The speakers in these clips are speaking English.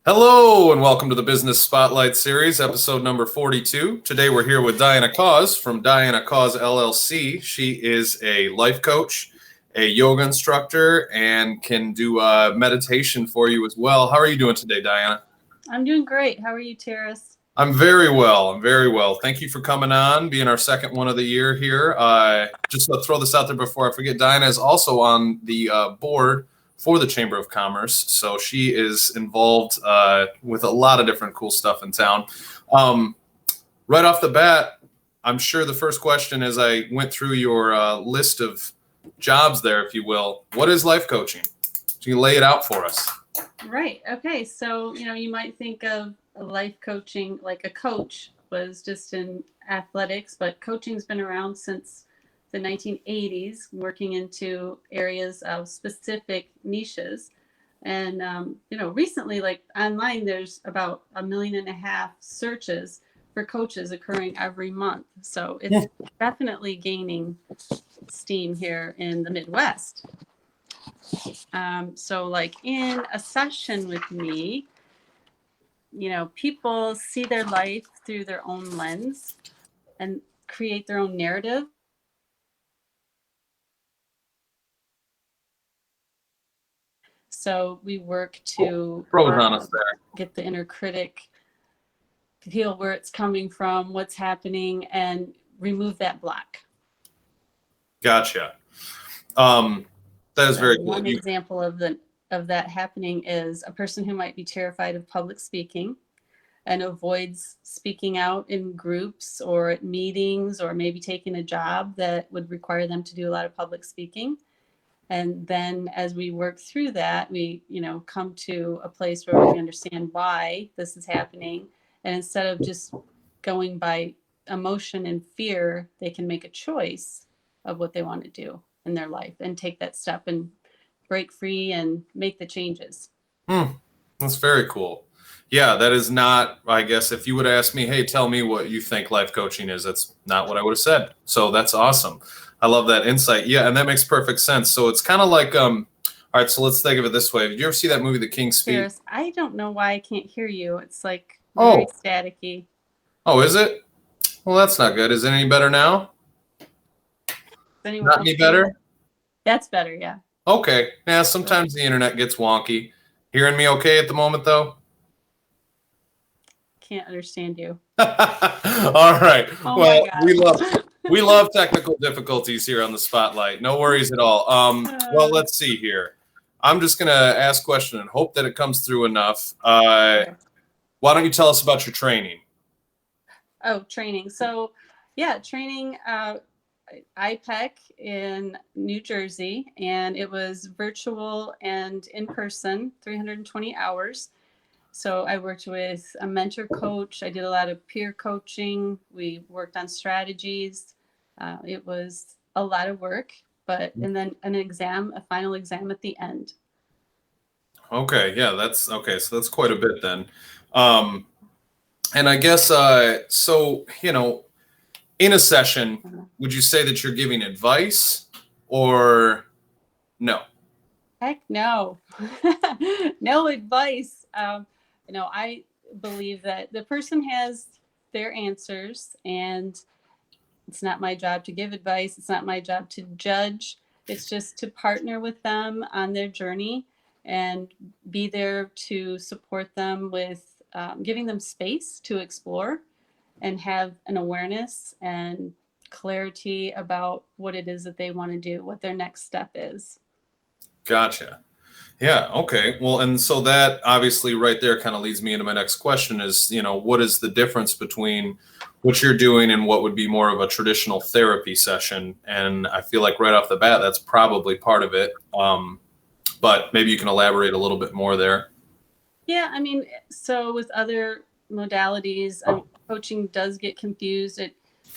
Hello and welcome to the Business Spotlight Series, episode number 42. Today we're here with Dianna Kause from Dianna Kause LLC. She is a life coach, a yoga instructor, and can do meditation for you as well. How are you doing today, Dianna? I'm doing great. How are you, Terrace? I'm very well. I'm very well. Thank you for coming on, being our second one of the year here. Just to throw this out there before I forget, Dianna is also on the board for the Chamber of Commerce. So she is involved with a lot of different cool stuff in town. Right off the bat, I'm sure the first question as I went through your list of jobs there, if you will, what is life coaching? Can you lay it out for us? Right. Okay. So, you might think of life coaching like a coach was just in athletics, but coaching's been around since the 1980s, working into areas of specific niches. And, recently, like online, there's about 1.5 million searches for coaches occurring every month. So it's definitely gaining steam here in the Midwest. So like in a session with me, people see their life through their own lens and create their own narrative. So we work to Froze on us there. get the inner critic, feel where it's coming from, what's happening, and remove that block. Gotcha. That is very cool. One example of that happening is a person who might be terrified of public speaking and avoids speaking out in groups or at meetings, or maybe taking a job that would require them to do a lot of public speaking. And then as we work through that, we, come to a place where we understand why this is happening. And instead of just going by emotion and fear, they can make a choice of what they want to do in their life and take that step and break free and make the changes. That's very cool. Yeah, that is not, I guess, if you would ask me, hey, tell me what you think life coaching is, that's not what I would have said. So that's awesome. I love that insight. Yeah, and that makes perfect sense. So it's kind of like, all right, so let's think of it this way. Did you ever see that movie, The King's Speech? Paris, I don't know why I can't hear you. It's like very staticky. Oh, is it? Well, that's not good. Is it any better now? Not any better? That's better, yeah. Okay. Yeah, sometimes the internet gets wonky. Hearing me okay at the moment, though? Can't understand you. All right. Oh well, we love technical difficulties here on the Spotlight. No worries at all. Well, let's see here. I'm just going to ask a question and hope that it comes through enough. Why don't you tell us about your training? Oh, training. So, yeah, training IPEC in New Jersey, and it was virtual and in person, 320 hours. So I worked with a mentor coach. I did a lot of peer coaching. We worked on strategies. It was a lot of work, and then a final exam at the end. Okay, yeah, that's okay. So that's quite a bit then. And I guess, so, in a session, would you say that you're giving advice or no? Heck no. No advice. I believe that the person has their answers, and it's not my job to give advice. It's not my job to judge. It's just to partner with them on their journey and be there to support them with giving them space to explore and have an awareness and clarity about what it is that they want to do, what their next step is. Gotcha. Yeah. Okay. Well, and so that obviously right there kind of leads me into my next question is, what is the difference between what you're doing and what would be more of a traditional therapy session? And I feel like right off the bat, that's probably part of it. But maybe you can elaborate a little bit more there. Yeah. I mean, so with other modalities, coaching does get confused.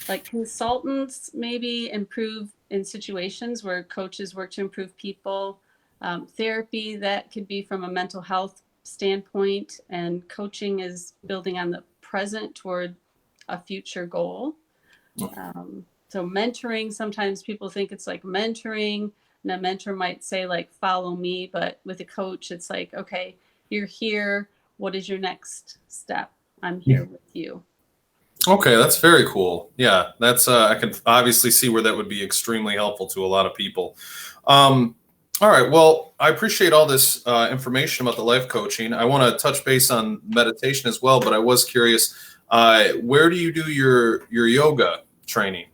Like consultants maybe improve in situations where coaches work to improve people. Therapy, that could be from a mental health standpoint, and coaching is building on the present toward a future goal. So mentoring, sometimes people think it's like mentoring, and a mentor might say like, follow me, but with a coach, it's like, okay, you're here, what is your next step? I'm here with you. Okay, that's very cool. Yeah, that's I can obviously see where that would be extremely helpful to a lot of people. All right, well, I appreciate all this information about the life coaching. I want to touch base on meditation as well, but I was curious, where do you do your yoga training?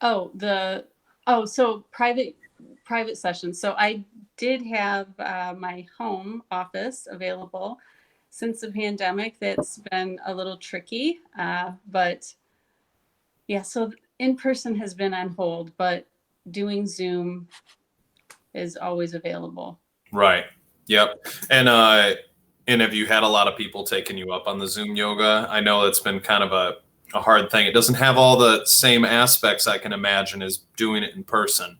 So private sessions. So I did have my home office available. Since the pandemic, that's been a little tricky, but yeah, so in person has been on hold, but doing Zoom is always available. Right. Yep. And have you had a lot of people taking you up on the Zoom yoga? I know it's been kind of a hard thing. It doesn't have all the same aspects I can imagine as doing it in person.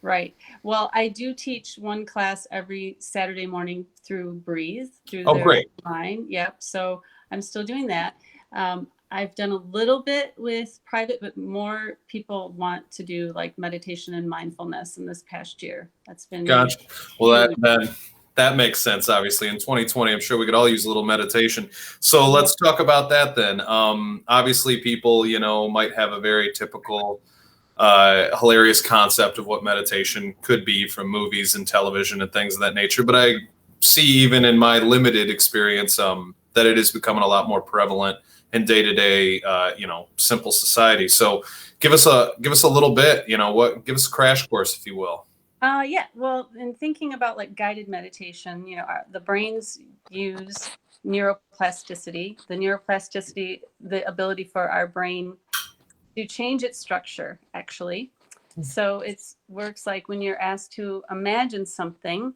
Right. Well, I do teach one class every Saturday morning through Breathe, through Oh, their great. line. Yep. So I'm still doing that. I've done a little bit with private, but more people want to do like meditation and mindfulness in this past year. That's been Gotcha. Well, huge. that makes sense. Obviously, in 2020, I'm sure we could all use a little meditation. So let's talk about that then. Obviously, people, might have a very typical, hilarious concept of what meditation could be from movies and television and things of that nature. But I see, even in my limited experience, that it is becoming a lot more prevalent in day-to-day, simple society. So give us a little bit, give us a crash course, if you will. Yeah. Well, in thinking about like guided meditation, the brains use neuroplasticity. The neuroplasticity, the ability for our brain to change its structure, actually. So it works like when you're asked to imagine something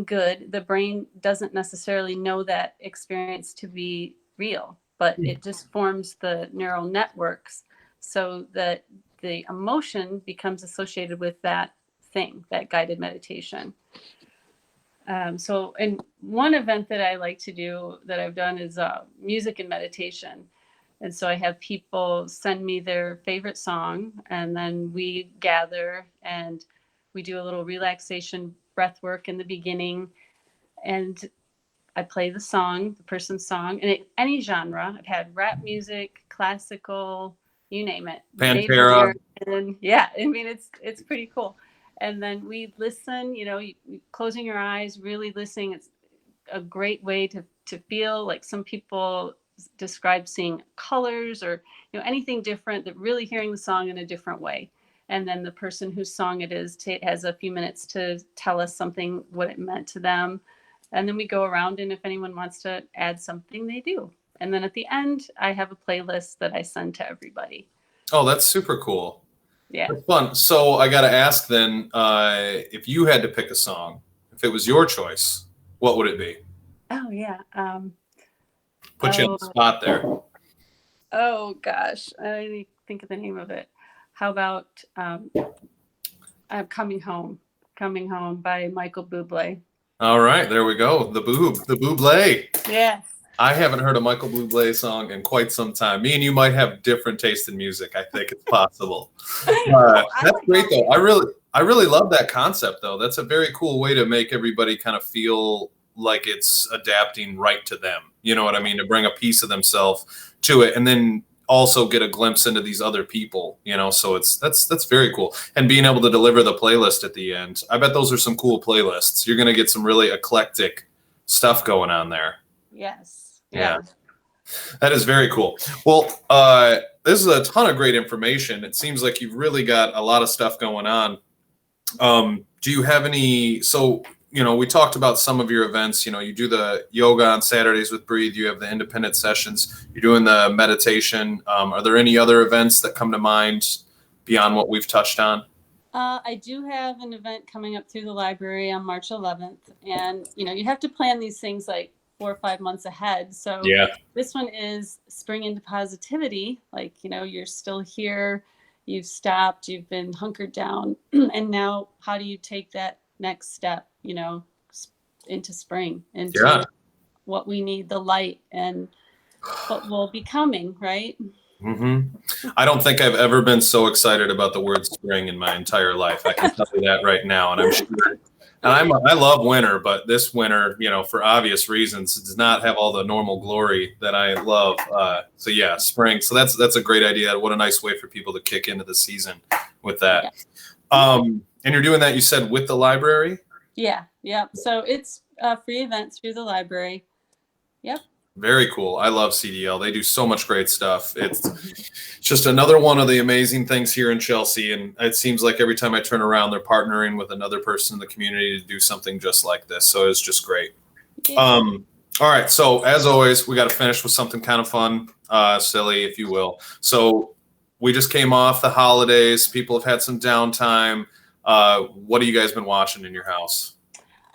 good, the brain doesn't necessarily know that experience to be real, but it just forms the neural networks so that the emotion becomes associated with that thing, that guided meditation. So, and one event that I like to do that I've done is music and meditation. And so I have people send me their favorite song, and then we gather and we do a little relaxation breath work in the beginning. And I play the person's song, and any genre. I've had rap music, classical, you name it. Native Pantera. American. Yeah, I mean, it's pretty cool. And then we listen, closing your eyes, really listening. It's a great way to feel. Like some people describe seeing colors or anything different, that really hearing the song in a different way. And then the person whose song it is has a few minutes to tell us something, what it meant to them. And then we go around, and if anyone wants to add something, they do. And then at the end, I have a playlist that I send to everybody. Oh, that's super cool. Yeah. That's fun. So I got to ask then, if you had to pick a song, if it was your choice, what would it be? Oh, yeah. Put you on the spot there. Oh, gosh. I need to think of the name of it. How about Coming Home? Coming Home by Michael Bublé. All right, there we go. The Bublé. Yeah. I haven't heard a Michael Bublé song in quite some time. Me and you might have different taste in music. I think it's possible. That's great, though. I really love that concept, though. That's a very cool way to make everybody kind of feel like it's adapting right to them. You know what I mean? To bring a piece of themselves to it, and then also get a glimpse into these other people. So that's very cool. And being able to deliver the playlist at the end, I bet those are some cool playlists. You're going to get some really eclectic stuff going on there. Yes. Yeah. That is very cool. Well, this is a ton of great information. It seems like you've really got a lot of stuff going on. Do you have any, so, we talked about some of your events. You do the yoga on Saturdays with Breathe. You have the independent sessions. You're doing the meditation. Are there any other events that come to mind beyond what we've touched on? I do have an event coming up through the library on March 11th. And, you have to plan these things like 4 or 5 months ahead. So This one is Spring into Positivity. Like, you're still here, you've stopped, you've been hunkered down. And now how do you take that next step, into spring, into what we need, the light, and what will be coming, right? Mm-hmm. I don't think I've ever been so excited about the word spring in my entire life. I can tell you that right now. And I'm sure And I love winter, but this winter, for obvious reasons, does not have all the normal glory that I love. So yeah, spring. So that's a great idea. What a nice way for people to kick into the season with that. Yeah. And you're doing that, you said, with the library? Yeah. So it's a free event through the library. Yep. Very cool. I love CDL. They do so much great stuff. It's just another one of the amazing things here in Chelsea. And it seems like every time I turn around, they're partnering with another person in the community to do something just like this. So it's just great. Yeah. All right. So as always, we got to finish with something kind of fun, silly, if you will. So we just came off the holidays. People have had some downtime. What have you guys been watching in your house?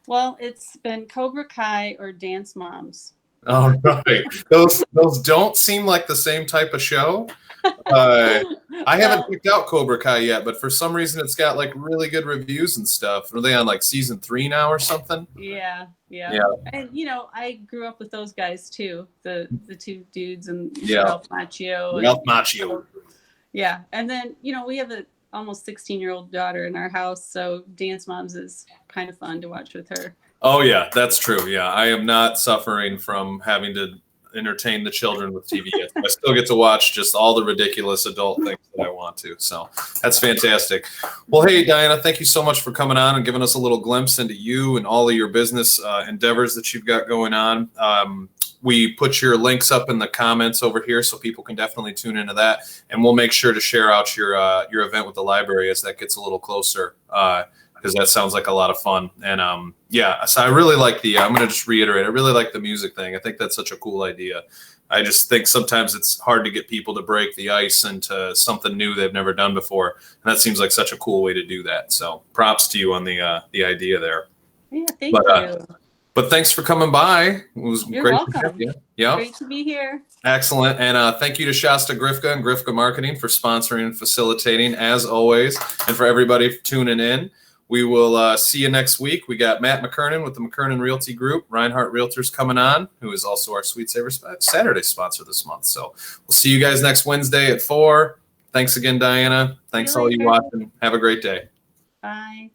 Well, it's been Cobra Kai or Dance Moms. All right. Those don't seem like the same type of show. I haven't picked out Cobra Kai yet, but for some reason it's got like really good reviews and stuff. Are they on like season 3 now or something? Yeah. And I grew up with those guys too, the two dudes and Ralph Macchio. Yeah, and then we have a almost 16-year-old daughter in our house, so Dance Moms is kind of fun to watch with her. Oh yeah, that's true. Yeah, I am not suffering from having to entertain the children with TV yet. I still get to watch just all the ridiculous adult things that I want to. So that's fantastic. Well, hey, Dianna, thank you so much for coming on and giving us a little glimpse into you and all of your business endeavors that you've got going on. We put your links up in the comments over here so people can definitely tune into that. And we'll make sure to share out your event with the library as that gets a little closer, because that sounds like a lot of fun. And yeah, so I really like I'm going to just reiterate, I really like the music thing. I think that's such a cool idea. I just think sometimes it's hard to get people to break the ice into something new they've never done before. And that seems like such a cool way to do that. So props to you on the idea there. Yeah, thank you. But thanks for coming by. It was You're great welcome. to have you. Yeah. Great to be here. Excellent. And thank you to Shasta Grifka and Grifka Marketing for sponsoring and facilitating, as always, and for everybody for tuning in. We will see you next week. We got Matt McKernan with the McKernan Realty Group, Reinhardt Realtors coming on, who is also our Sweet Saver Saturday sponsor this month. So we'll see you guys next Wednesday at 4. Thanks again, Dianna. Thanks all you watching. Have a great day. Bye.